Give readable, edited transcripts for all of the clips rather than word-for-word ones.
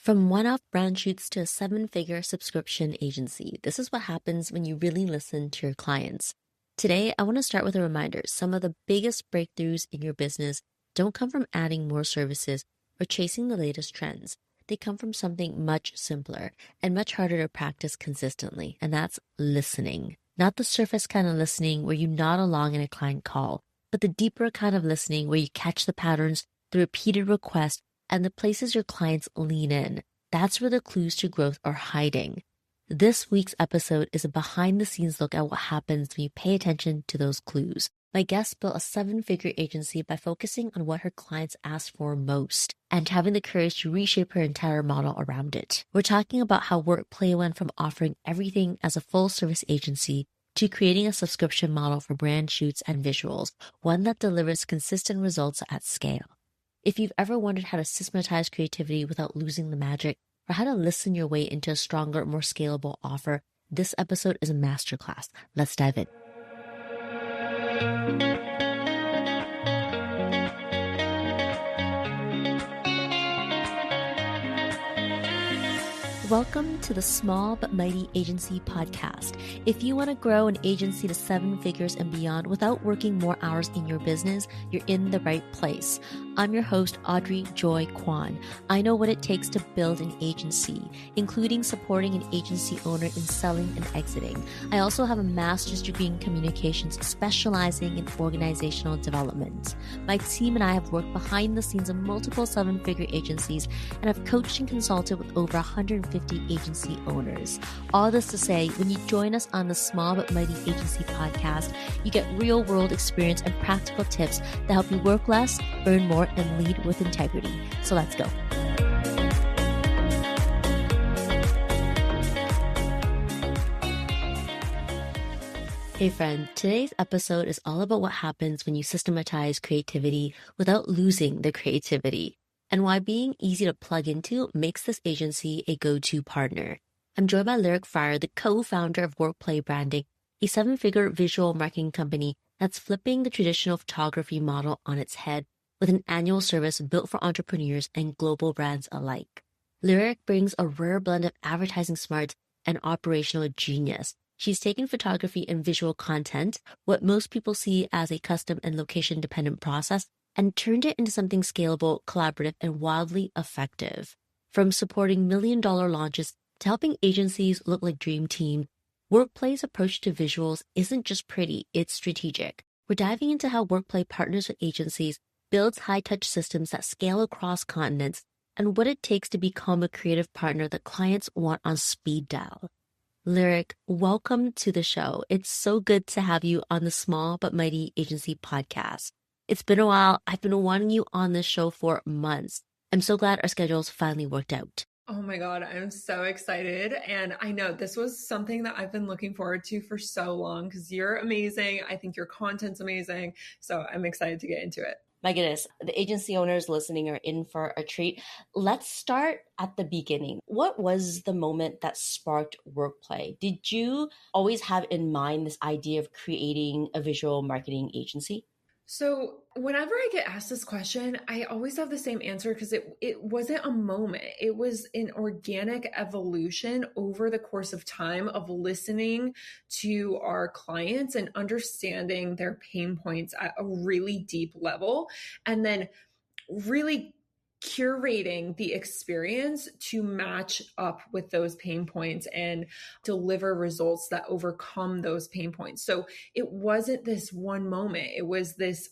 From one-off brand shoots to a seven-figure subscription agency, this is what happens when you really listen to your clients. Today, I want to start with a reminder. Some of the biggest breakthroughs in your business don't come from adding more services or chasing the latest trends. They come from something much simpler and much harder to practice consistently, and that's listening. Not the surface kind of listening where you nod along in a client call, but the deeper kind of listening where you catch the patterns, the repeated requests, and the places your clients lean in. That's where the clues to growth are hiding. This week's episode is a behind-the-scenes look at what happens when you pay attention to those clues. My guest built a seven-figure agency by focusing on what her clients asked for most and having the courage to reshape her entire model around it. We're talking about how Workplay went from offering everything as a full-service agency to creating a subscription model for brand shoots and visuals, one that delivers consistent results at scale. If you've ever wondered how to systematize creativity without losing the magic, or how to listen your way into a stronger, more scalable offer, this episode is a masterclass. Let's dive in. Welcome to the Small But Mighty Agency podcast. If you want to grow an agency to seven figures and beyond without working more hours in your business, you're in the right place. I'm your host, Audrey Joy Kwan. I know what it takes to build an agency, including supporting an agency owner in selling and exiting. I also have a master's degree in communications, specializing in organizational development. My team and I have worked behind the scenes of multiple seven-figure agencies and have coached and consulted with over 150 agency owners. All this to say, when you join us on the Small But Mighty Agency podcast, you get real-world experience and practical tips that help you work less, earn more, and lead with integrity. So let's go. Hey friend, today's episode is all about what happens when you systematize creativity without losing the creativity, and why being easy to plug into makes this agency a go-to partner. I'm joined by Lyric Fryer, the co-founder of Workplay Branding, a seven-figure visual marketing company that's flipping the traditional photography model on its head with an annual service built for entrepreneurs and global brands alike. Lyric brings a rare blend of advertising smarts and operational genius. She's taken photography and visual content, what most people see as a custom and location-dependent process, and turned it into something scalable, collaborative, and wildly effective. From supporting million-dollar launches to helping agencies look like dream teams, Workplay's approach to visuals isn't just pretty, it's strategic. We're diving into how Workplay partners with agencies, builds high-touch systems that scale across continents, and what it takes to become a creative partner that clients want on speed dial. Lyric, welcome to the show. It's so good to have you on the Small But Mighty Agency podcast. It's been a while. I've been wanting you on this show for months. I'm so glad our schedules finally worked out. Oh my God, I'm so excited. And I know this was something that I've been looking forward to for so long because you're amazing. I think your content's amazing. So I'm excited to get into it. My goodness, the agency owners listening are in for a treat. Let's start at the beginning. What was the moment that sparked Workplay? Did you always have in mind this idea of creating a visual marketing agency? So whenever I get asked this question, I always have the same answer because it wasn't a moment. It was an organic evolution over the course of time of listening to our clients and understanding their pain points at a really deep level, and then really curating the experience to match up with those pain points and deliver results that overcome those pain points. So it wasn't this one moment. It was this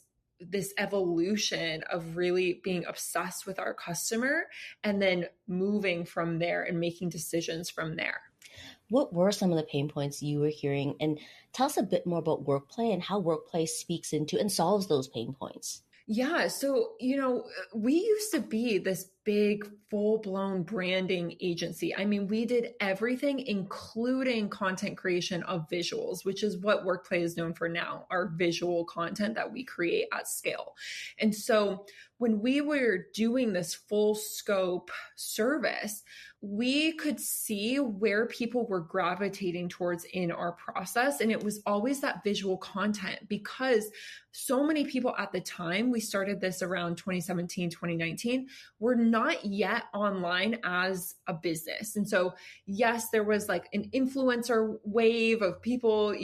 evolution of really being obsessed with our customer and then moving from there and making decisions from there. What were some of the pain points you were hearing? And tell us a bit more about Workplay and how Workplay speaks into and solves those pain points. Yeah. So, we used to be this big, full-blown branding agency. I mean, we did everything, including content creation of visuals, which is what Workplay is known for now, our visual content that we create at scale. And so when we were doing this full scope service, we could see where people were gravitating towards in our process. And it was always that visual content because so many people at the time, we started this around 2017, 2019, were not yet online as a business. And so, yes, there was like an influencer wave of people,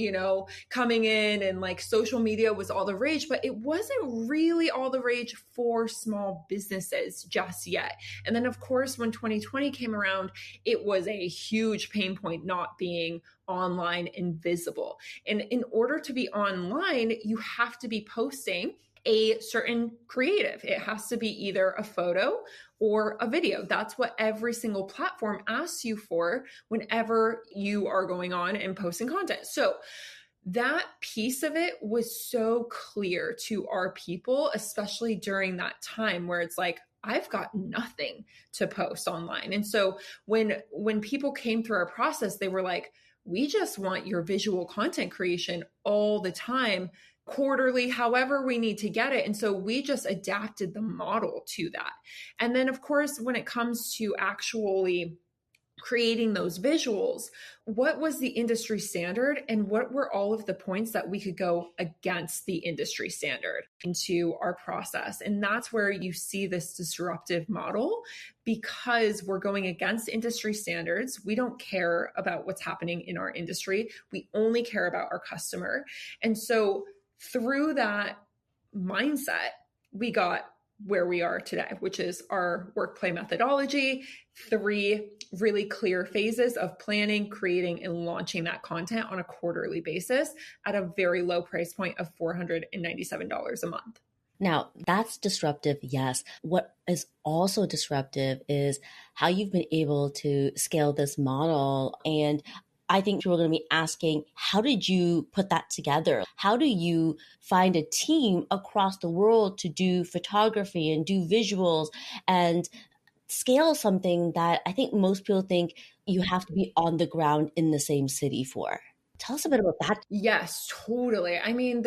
coming in, and like social media was all the rage, but it wasn't really all the rage for small businesses just yet. And then, of course, when 2020 came around, it was a huge pain point not being online and visible. And in order to be online, you have to be posting a certain creative. It has to be either a photo or a video. That's what every single platform asks you for whenever you are going on and posting content. So that piece of it was so clear to our people, especially during that time where it's like, I've got nothing to post online. And so when people came through our process, they were like, we just want your visual content creation all the time, quarterly, however we need to get it. And so we just adapted the model to that. And then, of course, when it comes to actually creating those visuals, what was the industry standard and what were all of the points that we could go against the industry standard into our process? And that's where you see this disruptive model, because we're going against industry standards. We don't care about what's happening in our industry. We only care about our customer. And so through that mindset, we got where we are today, which is our work play methodology, 3 really clear phases of planning, creating, and launching that content on a quarterly basis at a very low price point of $497 a month. Now, that's disruptive, yes. What is also disruptive is how you've been able to scale this model. And I think people are going to be asking, how did you put that together? How do you find a team across the world to do photography and do visuals and scale something that I think most people think you have to be on the ground in the same city for? Tell us a bit about that. Yes, totally. I mean,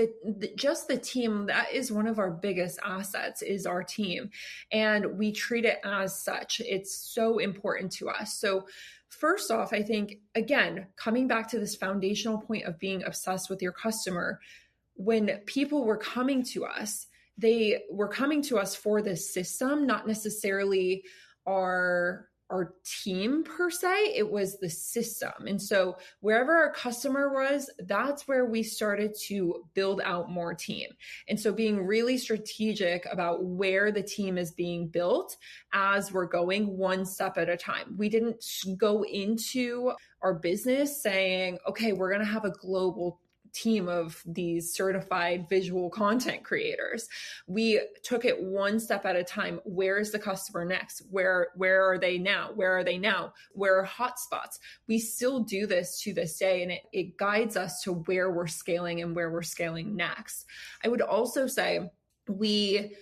just the team, that is one of our biggest assets, is our team. And we treat it as such. It's so important to us. So first off, I think, again, coming back to this foundational point of being obsessed with your customer, when people were coming to us, they were coming to us for this system, not necessarily our team per se. It was the system. And so wherever our customer was, that's where we started to build out more team. And so being really strategic about where the team is being built as we're going one step at a time. We didn't go into our business saying, okay, we're going to have a global team of these certified visual content creators. We took it one step at a time. Where is the customer next? Where are they now? Where are they now? Where are hotspots? We still do this to this day, and it guides us to where we're scaling and where we're scaling next. I would also say we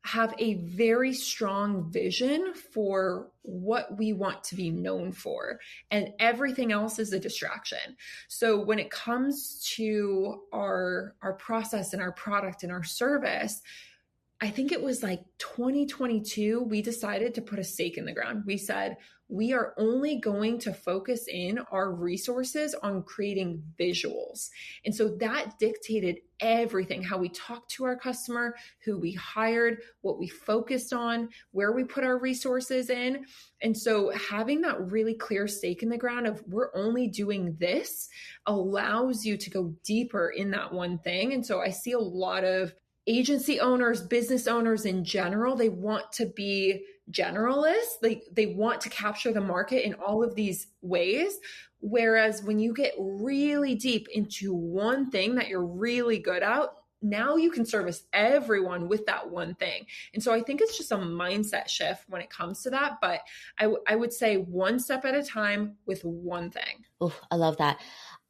have a very strong vision for what we want to be known for, and everything else is a distraction. So when it comes to our process and our product and our service, I think it was like 2022, we decided to put a stake in the ground. We said, we are only going to focus in our resources on creating visuals. And so that dictated everything, how we talked to our customer, who we hired, what we focused on, where we put our resources in. And so having that really clear stake in the ground of we're only doing this allows you to go deeper in that one thing. And so I see a lot of agency owners, business owners in general, they want to be generalists. They want to capture the market in all of these ways. Whereas when you get really deep into one thing that you're really good at, now you can service everyone with that one thing. And so I think it's just a mindset shift when it comes to that. But I would say one step at a time with one thing. Oh, I love that.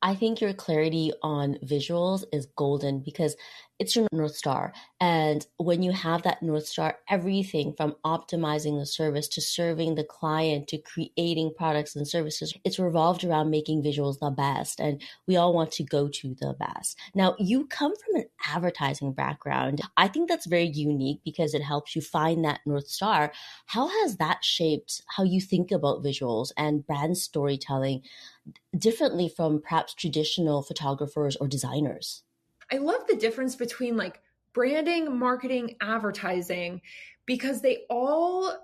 I think your clarity on visuals is golden because it's your North Star. And when you have that North Star, everything from optimizing the service to serving the client to creating products and services, it's revolved around making visuals the best. And we all want to go to the best. Now, you come from an advertising background. I think that's very unique because it helps you find that North Star. How has that shaped how you think about visuals and brand storytelling differently from perhaps traditional photographers or designers? I love the difference between like branding, marketing, advertising, because they all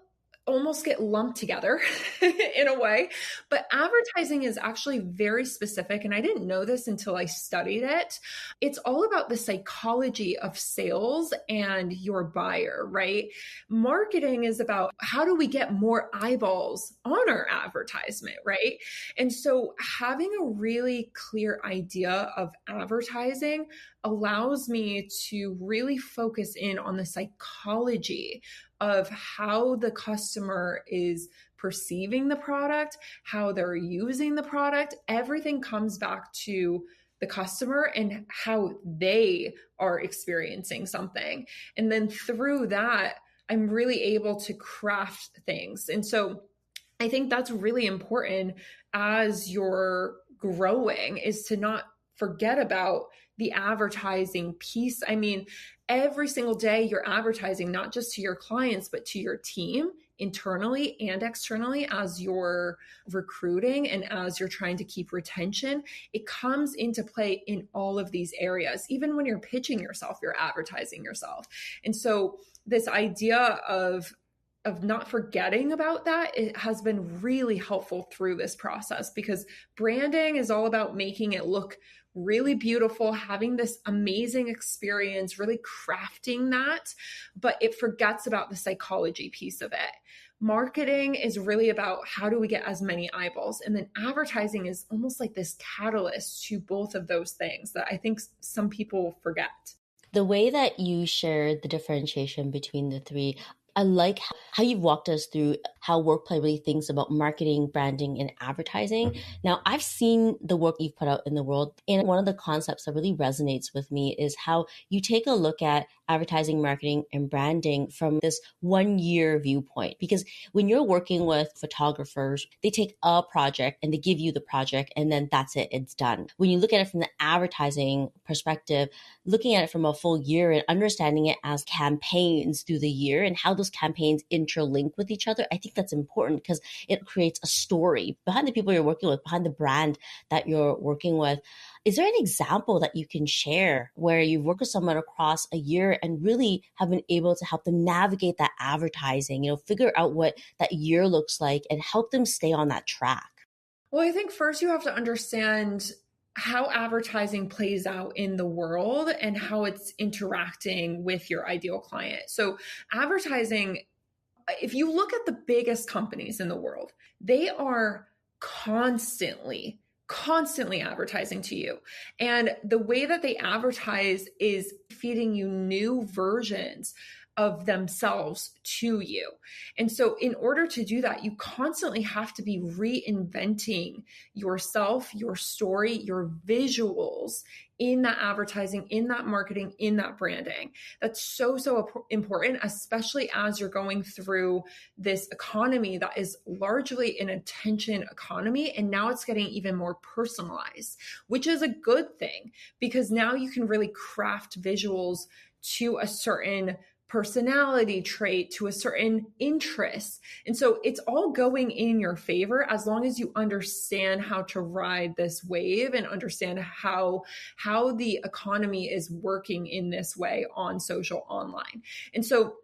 almost get lumped together in a way. But advertising is actually very specific. And I didn't know this until I studied it. It's all about the psychology of sales and your buyer, right? Marketing is about how do we get more eyeballs on our advertisement, right? And so having a really clear idea of advertising allows me to really focus in on the psychology of how the customer is perceiving the product, how they're using the product. Everything comes back to the customer and how they are experiencing something. And then through that, I'm really able to craft things. And so I think that's really important as you're growing, is to not forget about the advertising piece. I mean, every single day you're advertising, not just to your clients, but to your team internally and externally as you're recruiting and as you're trying to keep retention. It comes into play in all of these areas. Even when you're pitching yourself, you're advertising yourself. And so this idea of not forgetting about that, it has been really helpful through this process, because branding is all about making it look really beautiful, having this amazing experience, really crafting that, but it forgets about the psychology piece of it. Marketing is really about how do we get as many eyeballs? And then advertising is almost like this catalyst to both of those things that I think some people forget. The way that you shared the differentiation between the three, I like how you've walked us through how Workplay really thinks about marketing, branding, and advertising. Now, I've seen the work you've put out in the world, and one of the concepts that really resonates with me is how you take a look at advertising, marketing, and branding from this 1 year viewpoint. Because when you're working with photographers, they take a project and they give you the project, and then that's it, it's done. When you look at it from the advertising perspective, looking at it from a full year and understanding it as campaigns through the year and how those campaigns interlink with each other, I think that's important because it creates a story behind the people you're working with, behind the brand that you're working with. Is there an example that you can share where you've worked with someone across a year and really have been able to help them navigate that advertising, figure out what that year looks like and help them stay on that track? Well, I think first you have to understand how advertising plays out in the world and how it's interacting with your ideal client. So advertising, if you look at the biggest companies in the world, they are constantly advertising to you. And the way that they advertise is feeding you new versions of themselves to you. And so in order to do that, you constantly have to be reinventing yourself, your story, your visuals in that advertising, in that marketing, in that branding. That's so important, especially as you're going through this economy that is largely an attention economy. And now it's getting even more personalized, which is a good thing, because now you can really craft visuals to a certain personality trait, to a certain interest. And so it's all going in your favor as long as you understand how to ride this wave and understand how the economy is working in this way on social online. And so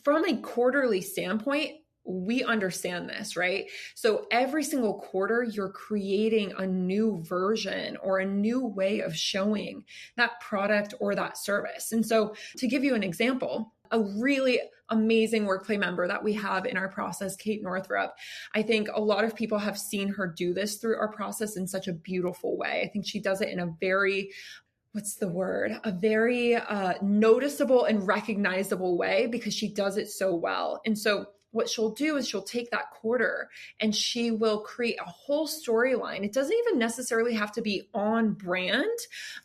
from a quarterly standpoint, we understand this, right? So every single quarter, you're creating a new version or a new way of showing that product or that service. And so to give you an example, a really amazing Workplay member that we have in our process, Kate Northrup. I think a lot of people have seen her do this through our process in such a beautiful way. I think she does it in a very, a very noticeable and recognizable way, because she does it so well. And so what she'll do is she'll take that quarter and she will create a whole storyline. It doesn't even necessarily have to be on brand.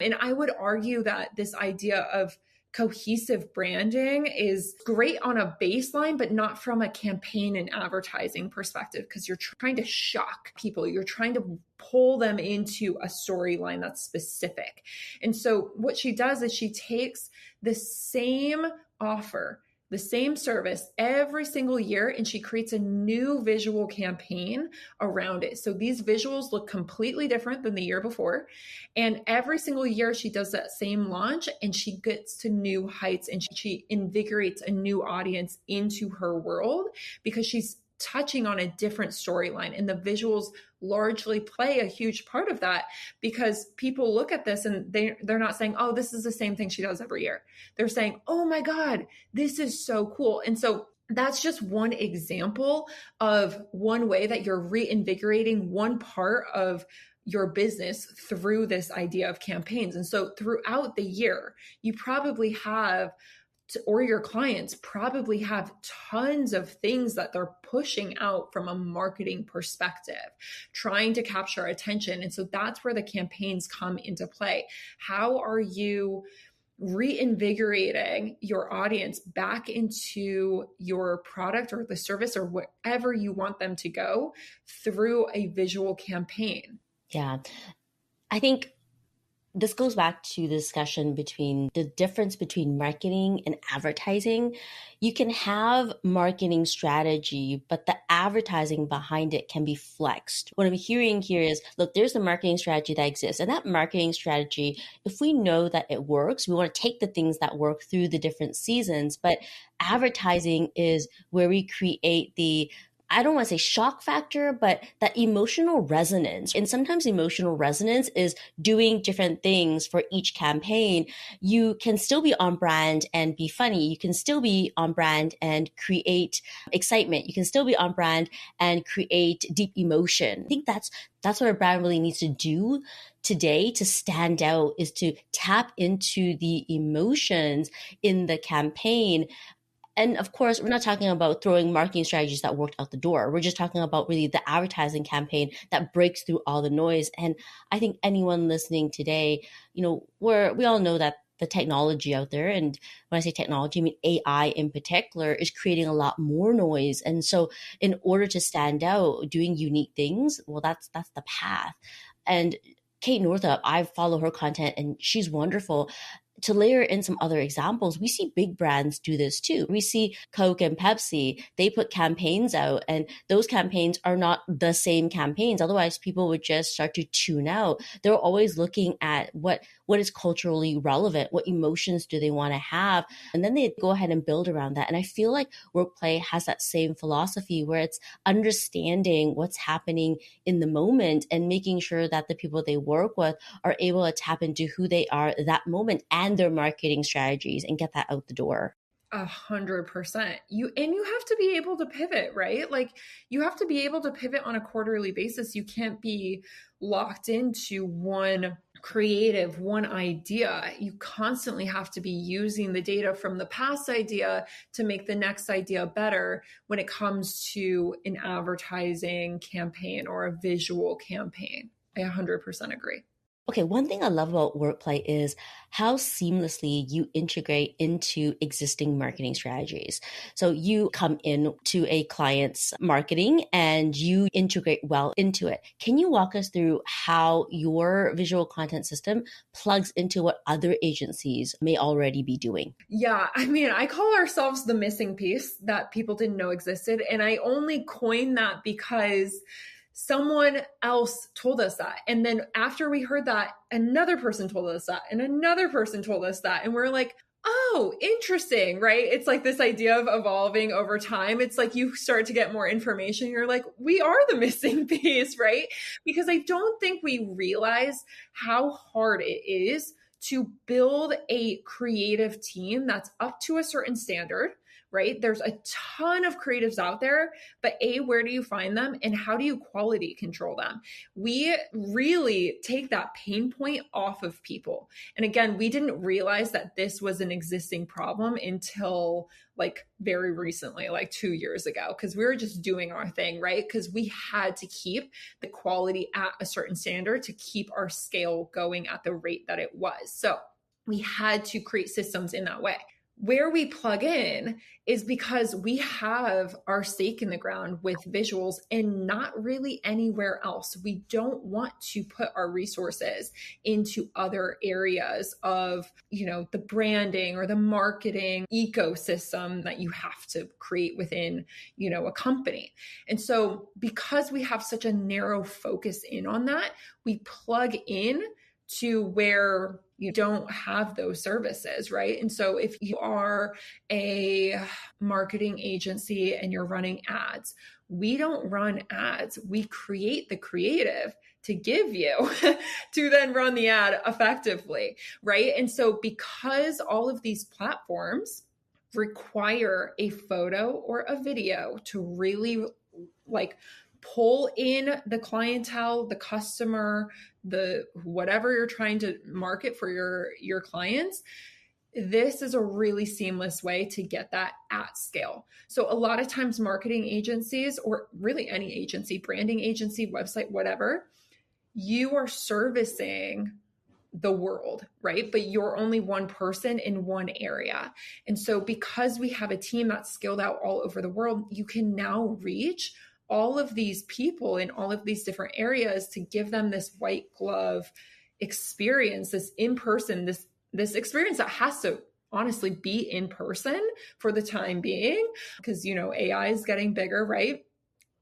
And I would argue that this idea of cohesive branding is great on a baseline, but not from a campaign and advertising perspective, because you're trying to shock people. You're trying to pull them into a storyline that's specific. And so what she does is she takes the same offer, the same service every single year, and she creates a new visual campaign around it. So these visuals look completely different than the year before. And every single year she does that same launch and she gets to new heights and she invigorates a new audience into her world, because she's touching on a different storyline, and the visuals largely play a huge part of that, because people look at this and they're not saying, oh, this is the same thing she does every year. They're saying, oh my God, this is so cool. And so that's just one example of one way that you're reinvigorating one part of your business through this idea of campaigns. And so throughout the year, you probably have, or your clients probably have, tons of things that they're pushing out from a marketing perspective, trying to capture attention. And so that's where the campaigns come into play. How are you reinvigorating your audience back into your product or the service or wherever you want them to go through a visual campaign? Yeah. I think this goes back to the discussion between the difference between marketing and advertising. You can have marketing strategy, but the advertising behind it can be flexed. What I'm hearing here is, look, there's a marketing strategy that exists. And that marketing strategy, if we know that it works, we want to take the things that work through the different seasons. But advertising is where we create the, I don't want to say shock factor, but that emotional resonance. And sometimes emotional resonance is doing different things for each campaign. You can still be on brand and be funny. You can still be on brand and create excitement. You can still be on brand and create deep emotion. I think that's what a brand really needs to do today to stand out, is to tap into the emotions in the campaign. And of course, we're not talking about throwing marketing strategies that worked out the door. We're just talking about really the advertising campaign that breaks through all the noise. And I think anyone listening today, we all know that the technology out there, and when I say technology, I mean AI in particular, is creating a lot more noise. And so in order to stand out, doing unique things, well, that's the path. And Kate Northup, I follow her content and she's wonderful. To layer in some other examples, we see big brands do this too. We see Coke and Pepsi, they put campaigns out, and those campaigns are not the same campaigns. Otherwise, people would just start to tune out. They're always looking at what is culturally relevant, what emotions do they want to have, and then they go ahead and build around that. And I feel like Workplay has that same philosophy where it's understanding what's happening in the moment and making sure that the people they work with are able to tap into who they are that moment and their marketing strategies and get that out the door. 100%. You have to be able to pivot, right? Like, you have to be able to pivot on a quarterly basis. You can't be locked into one creative, one idea. You constantly have to be using the data from the past idea to make the next idea better when it comes to an advertising campaign or a visual campaign. I 100% agree. Okay, one thing I love about Workplay is how seamlessly you integrate into existing marketing strategies. So you come in to a client's marketing and you integrate well into it. Can you walk us through how your visual content system plugs into what other agencies may already be doing? Yeah, I mean, I call ourselves the missing piece that people didn't know existed. And I only coined that because someone else told us that. And then after we heard that, another person told us that, and another person told us that. And we're like, oh, interesting, right? It's like this idea of evolving over time. It's like you start to get more information. You're like, we are the missing piece, right? Because I don't think we realize how hard it is to build a creative team that's up to a certain standard, right? There's a ton of creatives out there, but where do you find them and how do you quality control them? We really take that pain point off of people. And again, we didn't realize that this was an existing problem until like very recently, like 2 years ago, because we were just doing our thing, right? Because we had to keep the quality at a certain standard to keep our scale going at the rate that it was. So we had to create systems in that way. Where we plug in is because we have our stake in the ground with visuals and not really anywhere else. We don't want to put our resources into other areas of, the branding or the marketing ecosystem that you have to create within, a company. And so because we have such a narrow focus in on that, we plug in to where you don't have those services, right? And so if you are a marketing agency and you're running ads, we don't run ads. We create the creative to give you to then run the ad effectively, right? And so because all of these platforms require a photo or a video to really like pull in the clientele, the customer, the whatever you're trying to market for your clients, this is a really seamless way to get that at scale. So a lot of times marketing agencies, or really any agency, branding agency, website, whatever, you are servicing the world, right? But you're only one person in one area. And so because we have a team that's skilled out all over the world, you can now reach all of these people in all of these different areas to give them this white glove experience, this in-person, this experience that has to honestly be in person for the time being, because AI is getting bigger, right?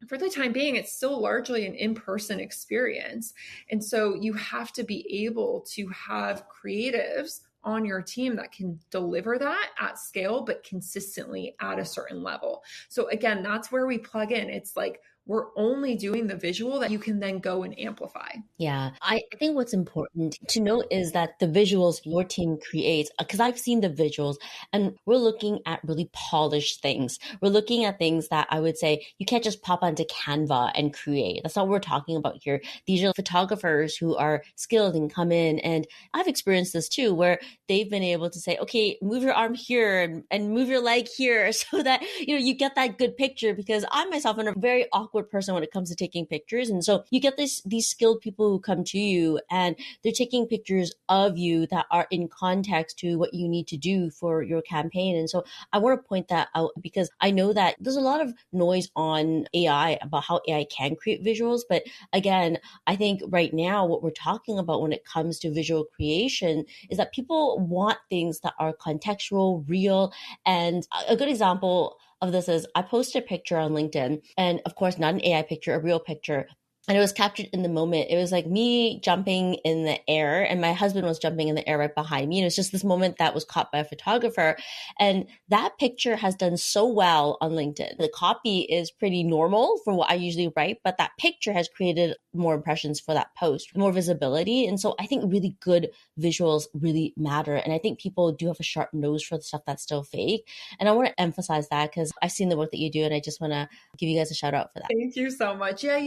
For the time being, it's still largely an in-person experience. And so you have to be able to have creatives on your team that can deliver that at scale, but consistently at a certain level. So again, that's where we plug in. It's like, we're only doing the visual that you can then go and amplify. Yeah, I think what's important to note is that the visuals your team creates, because I've seen the visuals and we're looking at really polished things. We're looking at things that I would say you can't just pop onto Canva and create. That's not what we're talking about here. These are photographers who are skilled and come in. And I've experienced this too, where they've been able to say, okay, move your arm here and move your leg here so that, you get that good picture, because I myself am a very awkward person when it comes to taking pictures. And so you get these skilled people who come to you and they're taking pictures of you that are in context to what you need to do for your campaign. And so I want to point that out, because I know that there's a lot of noise on AI about how AI can create visuals. But again, I think right now what we're talking about when it comes to visual creation is that people want things that are contextual, real. And a good example of this is I posted a picture on LinkedIn, and of course, not an AI picture, a real picture. And it was captured in the moment. It was like me jumping in the air and my husband was jumping in the air right behind me. And it was just this moment that was caught by a photographer. And that picture has done so well on LinkedIn. The copy is pretty normal for what I usually write, but that picture has created more impressions for that post, more visibility. And so I think really good visuals really matter. And I think people do have a sharp nose for the stuff that's still fake. And I want to emphasize that because I've seen the work that you do and I just want to give you guys a shout out for that. Thank you so much. Yeah,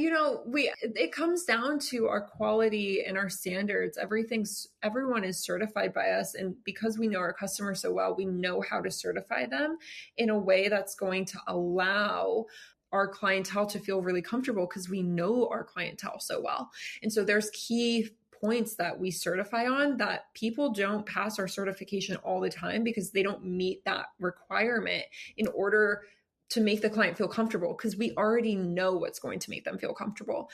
it comes down to our quality and our standards. Everyone is certified by us. And because we know our customers so well, we know how to certify them in a way that's going to allow our clientele to feel really comfortable, because we know our clientele so well. And so there's key points that we certify on that people don't pass our certification all the time because they don't meet that requirement in order to make the client feel comfortable, because we already know what's going to make them feel comfortable.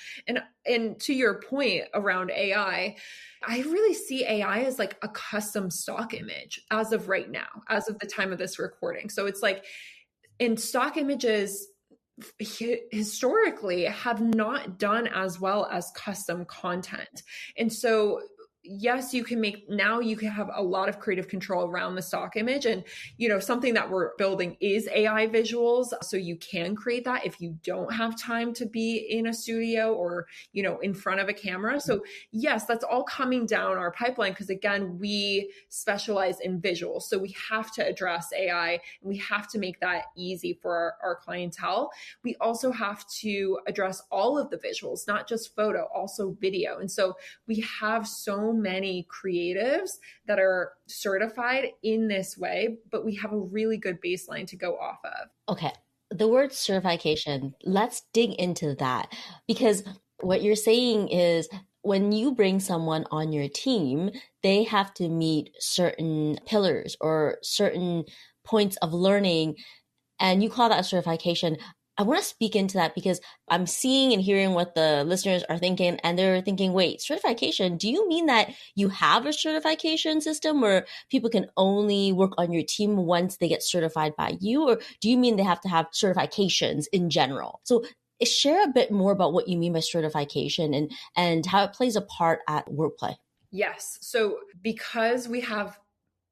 And to your point around AI, I really see AI as like a custom stock image as of right now, as of the time of this recording. So it's like, in stock images historically have not done as well as custom content. And so yes, you can have a lot of creative control around the stock image. And, something that we're building is AI visuals. So you can create that if you don't have time to be in a studio or, in front of a camera. So yes, that's all coming down our pipeline, because again, we specialize in visuals. So we have to address AI and we have to make that easy for our clientele. We also have to address all of the visuals, not just photo, also video. And so we have so many creatives that are certified in this way, but we have a really good baseline to go off of. Okay. The word certification, let's dig into that, because what you're saying is when you bring someone on your team, they have to meet certain pillars or certain points of learning, and you call that a certification. I want to speak into that because I'm seeing and hearing what the listeners are thinking, and they're thinking, wait, certification, do you mean that you have a certification system where people can only work on your team once they get certified by you? Or do you mean they have to have certifications in general? So share a bit more about what you mean by certification and how it plays a part at Workplay. Yes. So because we have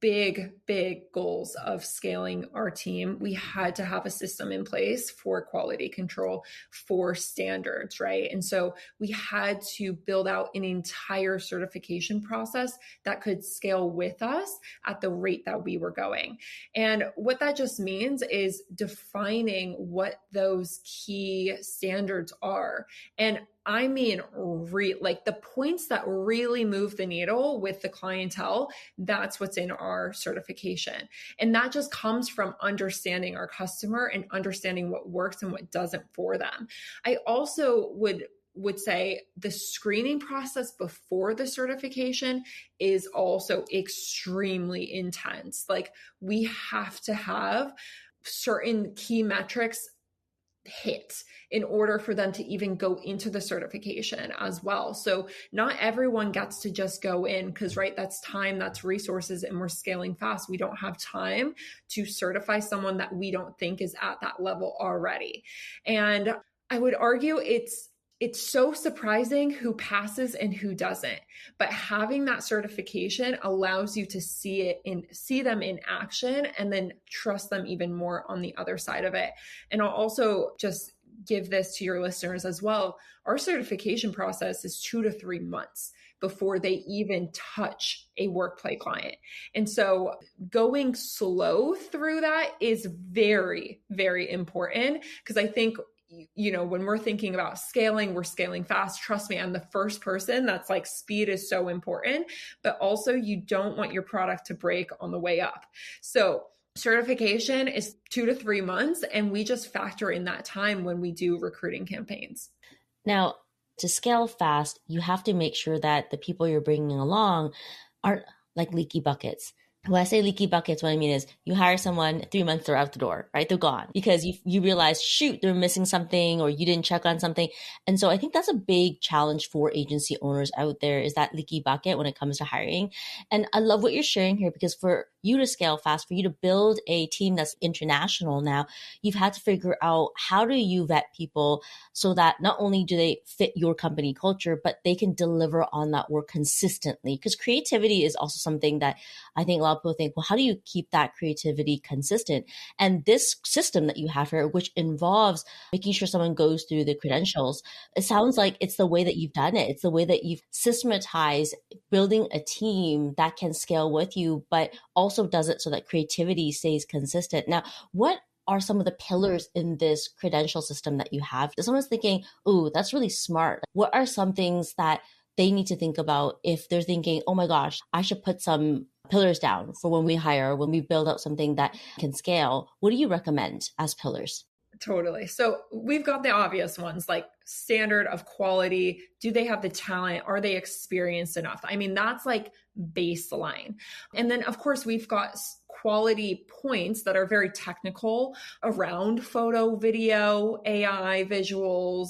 big goals of scaling our team, we had to have a system in place for quality control, for standards, right? And so we had to build out an entire certification process that could scale with us at the rate that we were going. And what that just means is defining what those key standards are. And I mean, like the points that really move the needle with the clientele, that's what's in our certification. And that just comes from understanding our customer and understanding what works and what doesn't for them. I also would say the screening process before the certification is also extremely intense. Like we have to have certain key metrics hit in order for them to even go into the certification as well. So not everyone gets to just go in because, right, that's time, that's resources, and we're scaling fast. We don't have time to certify someone that we don't think is at that level already. And I would argue it's so surprising who passes and who doesn't. But having that certification allows you to see them in action and then trust them even more on the other side of it. And I'll also just give this to your listeners as well. Our certification process is 2 to 3 months before they even touch a workplay client. And so going slow through that is very, very important because I think when we're thinking about scaling, we're scaling fast. Trust me, I'm the first person that's like, speed is so important, but also you don't want your product to break on the way up. So certification is 2 to 3 months, and we just factor in that time when we do recruiting campaigns. Now, to scale fast, you have to make sure that the people you're bringing along aren't like leaky buckets. When I say leaky buckets, what I mean is you hire someone, 3 months, they're out the door, right? They're gone because you realize, shoot, they're missing something or you didn't check on something. And so I think that's a big challenge for agency owners out there, is that leaky bucket when it comes to hiring. And I love what you're sharing here, because for you to scale fast, for you to build a team that's international now, you've had to figure out, how do you vet people so that not only do they fit your company culture, but they can deliver on that work consistently? Because creativity is also something that I think a lot of people think, well, how do you keep that creativity consistent? And this system that you have here, which involves making sure someone goes through the credentials, it sounds like it's the way that you've done it. It's the way that you've systematized building a team that can scale with you, but also does it so that creativity stays consistent. Now, what are some of the pillars in this credential system that you have? If someone's thinking, oh, that's really smart, what are some things that they need to think about if they're thinking, oh my gosh, I should put some pillars down for when we hire, when we build out something that can scale? What do you recommend as pillars? Totally. So we've got the obvious ones, like standard of quality. Do they have the talent? Are they experienced enough? I mean, that's like baseline. And then, of course, we've got quality points that are very technical around photo, video, AI visuals,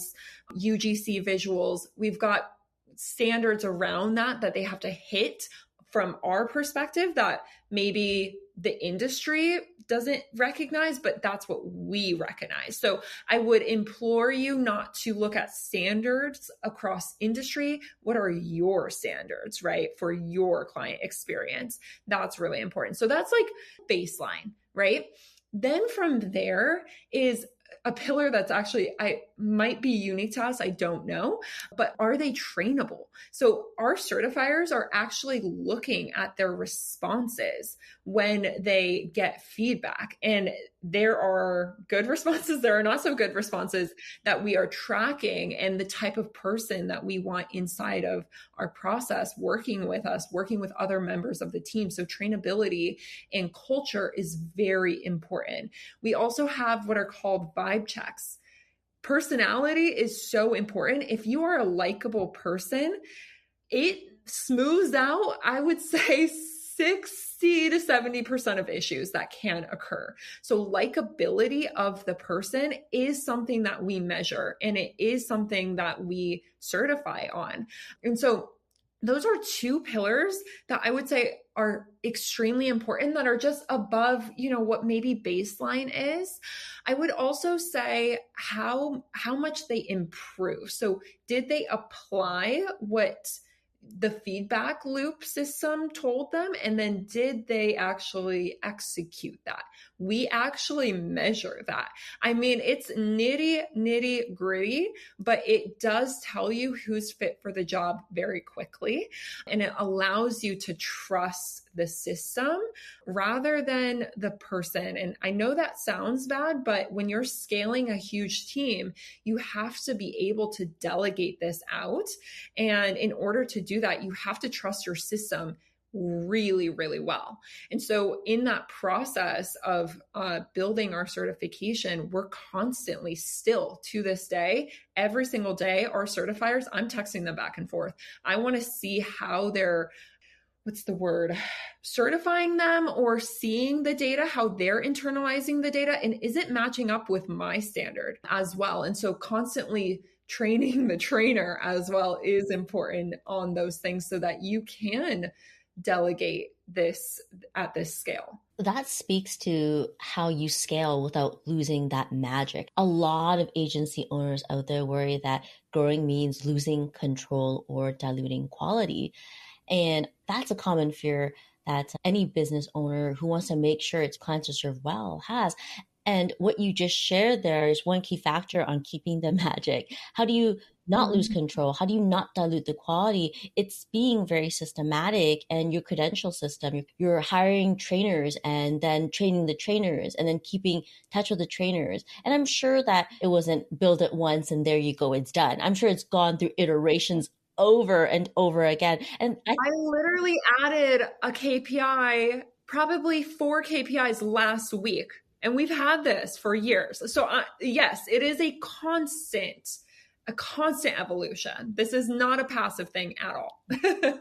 UGC visuals. We've got standards around that they have to hit from our perspective that maybe the industry doesn't recognize, but that's what we recognize. So I would implore you not to look at standards across industry. What are your standards, right, for your client experience? That's really important. So that's like baseline, right? Then from there is a pillar that's actually, I might be unique to us, I don't know, but are they trainable? So our certifiers are actually looking at their responses when they get feedback, and there are good responses, there are not so good responses that we are tracking, and the type of person that we want inside of our process, working with us, working with other members of the team. So trainability and culture is very important. We also have what are called vibe checks. Personality is so important. If you are a likable person, it smooths out, I would say, 60 to 70% of issues that can occur. So likability of the person is something that we measure, and it is something that we certify on. And so those are two pillars that I would say are extremely important, that are just above, what maybe baseline is. I would also say how much they improve. So did they apply what the feedback loop system told them, and then did they actually execute that? We actually measure that. I mean, it's nitty gritty, but it does tell you who's fit for the job very quickly, and it allows you to trust the system rather than the person. And I know that sounds bad, but when you're scaling a huge team, you have to be able to delegate this out. And in order to do that, you have to trust your system really well. And so in that process of building our certification, we're constantly still to this day, every single day, our certifiers, I'm texting them back and forth. I want to see how they're, what's the word, certifying them or seeing the data, how they're internalizing the data, and is it matching up with my standard as well? And so constantly training the trainer as well is important on those things so that you can delegate this at this scale. That speaks to how you scale without losing that magic. A lot of agency owners out there worry that growing means losing control or diluting quality. And that's a common fear that any business owner who wants to make sure its clients are served well has. And what you just shared there is one key factor on keeping the magic. How do you not lose control? How do you not dilute the quality? It's being very systematic, and your credential system, you're hiring trainers and then training the trainers and then keeping touch with the trainers. And I'm sure that it wasn't build it once and there you go, it's done. I'm sure it's gone through iterations over and over again. And I literally added a KPI, probably 4 KPIs last week. And we've had this for years. So yes, it is a constant evolution. This is not a passive thing at all.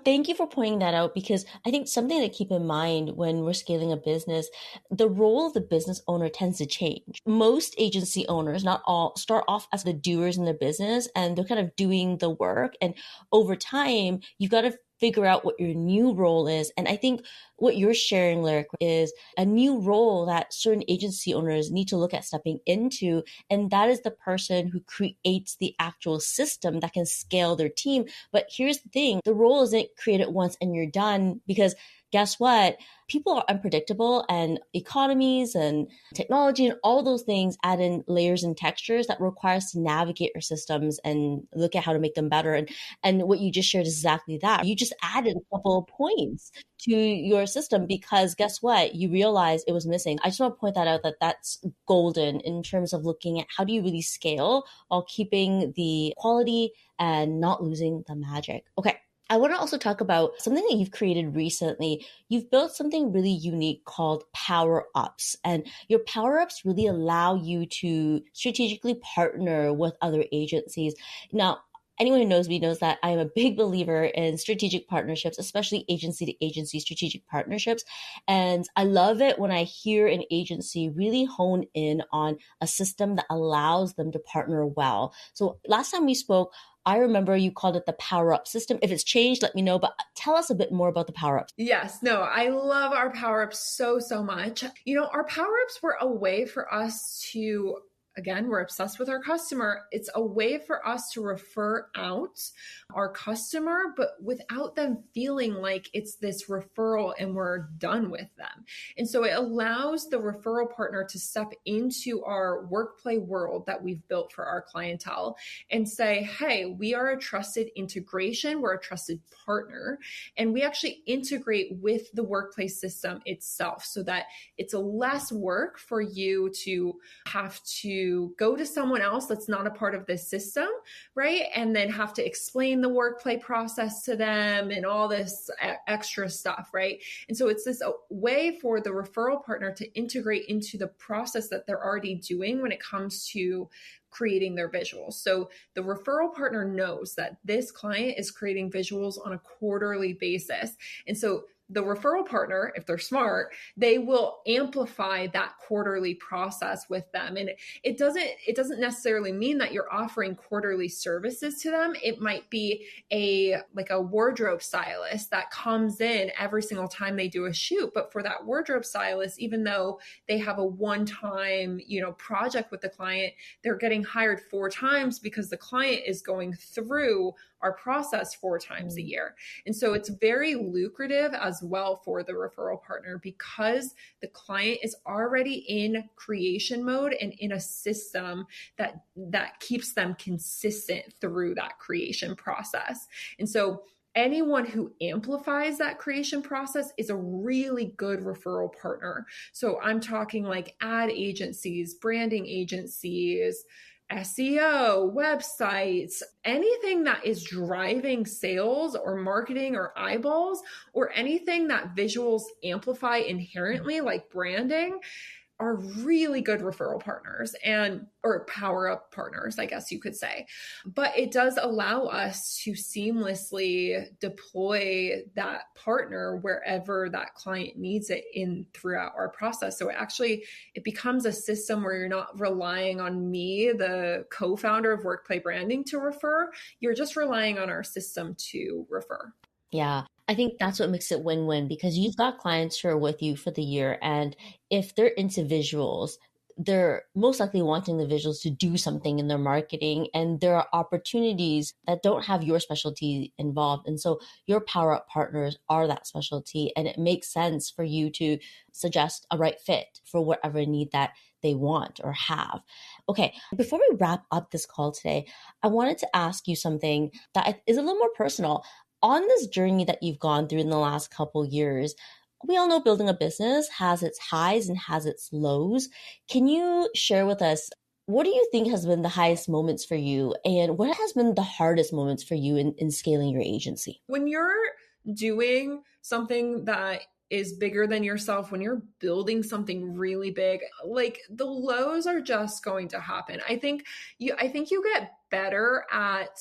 Thank you for pointing that out, because I think something to keep in mind when we're scaling a business, the role of the business owner tends to change. Most agency owners, not all, start off as the doers in the business and they're kind of doing the work. And over time, you've got to figure out what your new role is. And I think what you're sharing, Lyric, is a new role that certain agency owners need to look at stepping into. And that is the person who creates the actual system that can scale their team. But here's the thing, the role isn't created once and you're done, because guess what? People are unpredictable, and economies and technology and all those things add in layers and textures that require us to navigate our systems and look at how to make them better. And what you just shared is exactly that. You just added a couple of points to your system because guess what? You realized it was missing. I just want to point that out, that that's golden in terms of looking at how do you really scale while keeping the quality and not losing the magic. Okay. I want to also talk about something that you've created recently. You've built something really unique called power ups, and your power ups really allow you to strategically partner with other agencies. Now, anyone who knows me knows that I am a big believer in strategic partnerships, especially agency to agency strategic partnerships. And I love it when I hear an agency really hone in on a system that allows them to partner well. So last time we spoke, I remember you called it the power up system. If it's changed, let me know, but tell us a bit more about the power ups. Yes, no, I love our power ups so much. You know, our power ups were a way for us to, again, we're obsessed with our customer. It's a way for us to refer out our customer, but without them feeling like it's this referral and we're done with them. And so it allows the referral partner to step into our workplay world that we've built for our clientele and say, hey, we are a trusted integration. We're a trusted partner. And we actually integrate with the workplace system itself so that it's a less work for you to have to go to someone else that's not a part of this system, right? And then have to explain the workplay process to them and all this extra stuff, right? And so it's this way for the referral partner to integrate into the process that they're already doing when it comes to creating their visuals. So the referral partner knows that this client is creating visuals on a quarterly basis. And so the referral partner, if they're smart, they will amplify that quarterly process with them. And it doesn't necessarily mean that you're offering quarterly services to them. It might be a wardrobe stylist that comes in every single time they do a shoot. But for that wardrobe stylist, even though they have a one-time, project with the client, they're getting hired 4 times because the client is going through our process 4 times a year. And so it's very lucrative as well for the referral partner because the client is already in creation mode and in a system that keeps them consistent through that creation process. And so anyone who amplifies that creation process is a really good referral partner. So I'm talking like ad agencies, branding agencies, SEO, websites, anything that is driving sales or marketing or eyeballs, or anything that visuals amplify inherently, like branding, are really good referral partners or power up partners, I guess you could say. But it does allow us to seamlessly deploy that partner wherever that client needs it throughout our process. So it becomes a system where you're not relying on me, the co-founder of Workplay Branding, to refer. You're just relying on our system to refer. Yeah, I think that's what makes it win-win because you've got clients who are with you for the year. And if they're into visuals, they're most likely wanting the visuals to do something in their marketing. And there are opportunities that don't have your specialty involved. And so your power up partners are that specialty. And it makes sense for you to suggest a right fit for whatever need that they want or have. Okay, before we wrap up this call today, I wanted to ask you something that is a little more personal. On this journey that you've gone through in the last couple years, we all know building a business has its highs and has its lows. Can you share with us, what do you think has been the highest moments for you and what has been the hardest moments for you in scaling your agency? When you're doing something that is bigger than yourself, when you're building something really big, like the lows are just going to happen. I think you get better at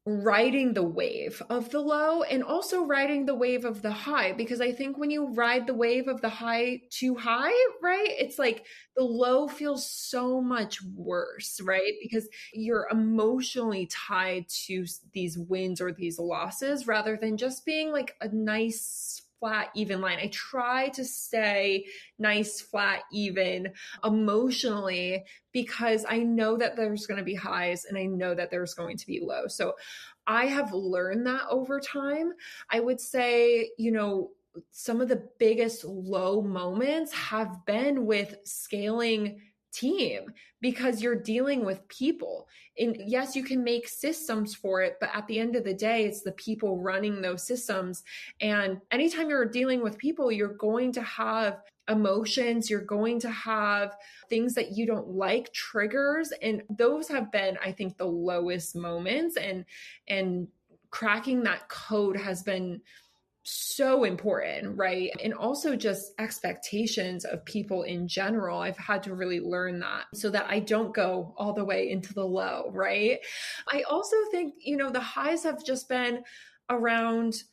riding the wave of the low and also riding the wave of the high, because I think when you ride the wave of the high too high, right, it's like the low feels so much worse, right, because you're emotionally tied to these wins or these losses rather than just being like a nice flat even line. I try to stay nice flat even emotionally because I know that there's going to be highs and I know that there's going to be lows. So I have learned that over time. I would say, some of the biggest low moments have been with scaling team because you're dealing with people. And yes, you can make systems for it, but at the end of the day, it's the people running those systems. And anytime you're dealing with people, you're going to have emotions, you're going to have things that you don't like, triggers, and those have been, I think, the lowest moments. And cracking that code has been so important, right? And also just expectations of people in general. I've had to really learn that so that I don't go all the way into the low, right? I also think, the highs have just been around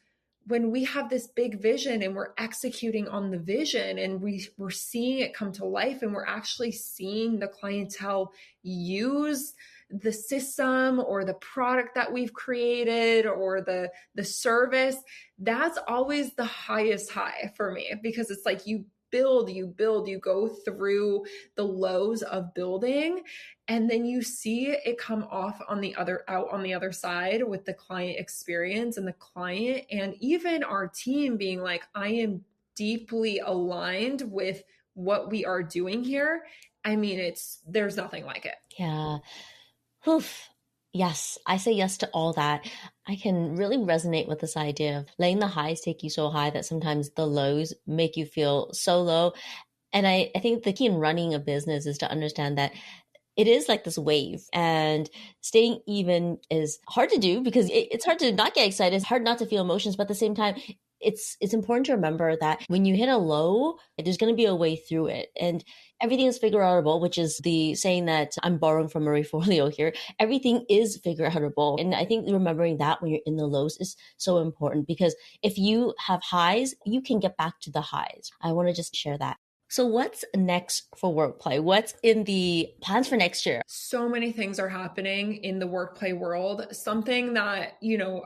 when we have this big vision and we're executing on the vision and we're seeing it come to life and we're actually seeing the clientele use the system or the product that we've created or the service. That's always the highest high for me, because it's like you build, you go through the lows of building, and then you see it come off out on the other side with the client experience and the client and even our team being like, I am deeply aligned with what we are doing here. I mean, there's nothing like it. Yeah. Oof. Yes, I say yes to all that. I can really resonate with this idea of letting the highs take you so high that sometimes the lows make you feel so low. And I think the key in running a business is to understand that it is like this wave, and staying even is hard to do because it's hard to not get excited. It's hard not to feel emotions, but at the same time, it's important to remember that when you hit a low, there's going to be a way through it. And everything is figure outable, which is the saying that I'm borrowing from Marie Forleo here. Everything is figure outable. And I think remembering that when you're in the lows is so important, because if you have highs, you can get back to the highs. I want to just share that. So what's next for Workplay? What's in the plans for next year? So many things are happening in the Workplay world. Something that,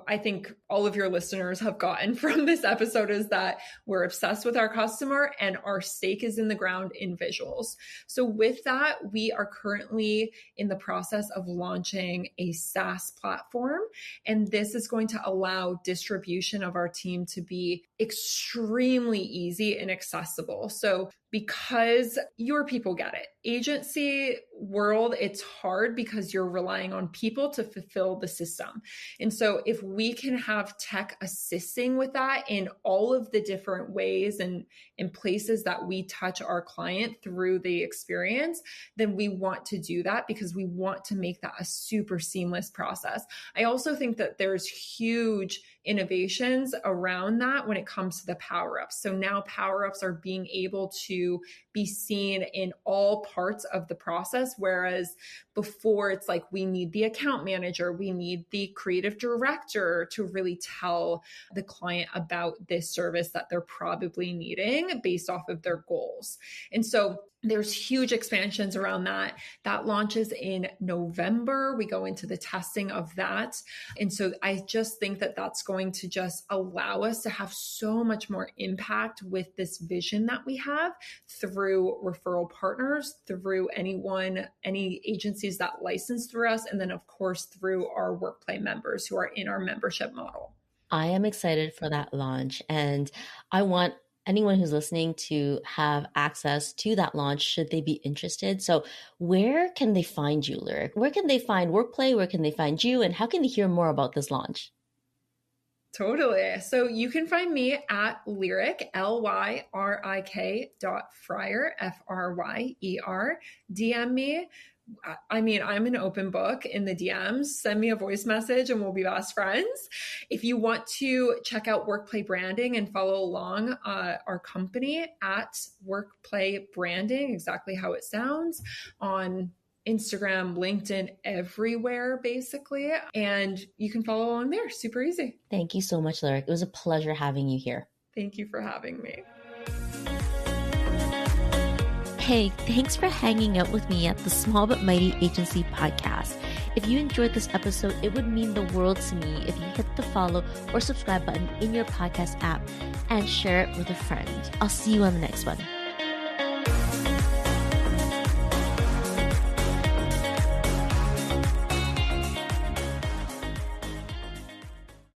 I think all of your listeners have gotten from this episode is that we're obsessed with our customer and our stake is in the ground in visuals. So with that, we are currently in the process of launching a SaaS platform. And this is going to allow distribution of our team to be extremely easy and accessible. So because your people get it. Agency world, it's hard because you're relying on people to fulfill the system. And so if we can have tech assisting with that in all of the different ways and in places that we touch our client through the experience, then we want to do that because we want to make that a super seamless process. I also think that there's huge innovations around that when it comes to the power-ups. So now power-ups are being able to be seen in all parts of the process, whereas before it's like we need the account manager, we need the creative director to really tell the client about this service that they're probably needing based off of their goals. And so there's huge expansions around that. That launches in November. We go into the testing of that. And so I just think that that's going to just allow us to have so much more impact with this vision that we have through referral partners, through any agencies that license through us, and then of course through our Workplay members who are in our membership model. I am excited for that launch, and I want anyone who's listening to have access to that launch should they be interested. So where can they find you, Lyric? Where can they find Workplay? Where can they find you? And how can they hear more about this launch? Totally. So you can find me at Lyric, LYRIK.Fryer, FRYER. DM me. I mean, I'm an open book in the DMs. Send me a voice message and we'll be best friends. If you want to check out Workplay Branding and follow along our company at Workplay Branding, exactly how it sounds, on Instagram, LinkedIn, everywhere, basically. And you can follow along there. Super easy. Thank you so much, Lyric. It was a pleasure having you here. Thank you for having me. Hey, thanks for hanging out with me at the Small But Mighty Agency podcast. If you enjoyed this episode, it would mean the world to me if you hit the follow or subscribe button in your podcast app and share it with a friend. I'll see you on the next one.